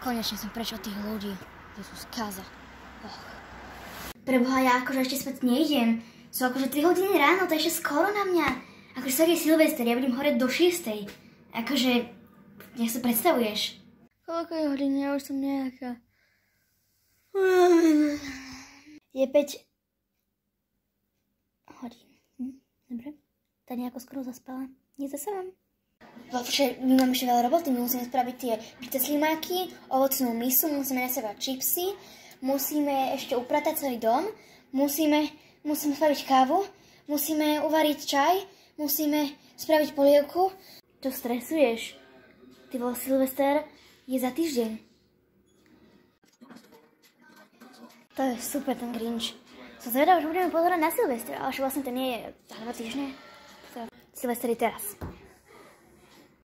Konečne som preč od tých ľudí. To sú skaza. Preboha, ja akože ešte spať nejdem. Sú akože 3 hodiny ráno, to je ešte skoro na mňa. Akože sa je Silvester, ja budem horeť do 6. Akože, nech sa predstavuješ. Koľko je hodín, ja už som nejaká. Je 5 hodín. Dobre, tak nejako skoro zaspala. Nezasávam. My máme ešte veľa roboty, my musíme spraviť tie bité slimáky, ovocnú misu, musíme nasávať čipsy, musíme ešte upratať celý dom, musíme spraviť kávu, musíme uvariť čaj, musíme spraviť polievku. Čo stresuješ? Ty bol Silvester je za týždeň. To je super ten Grinch. Som zvedavá, že budeme pozerať na Silvestra, ale že vlastne to nie je za 2 týždne. Silvester je teraz.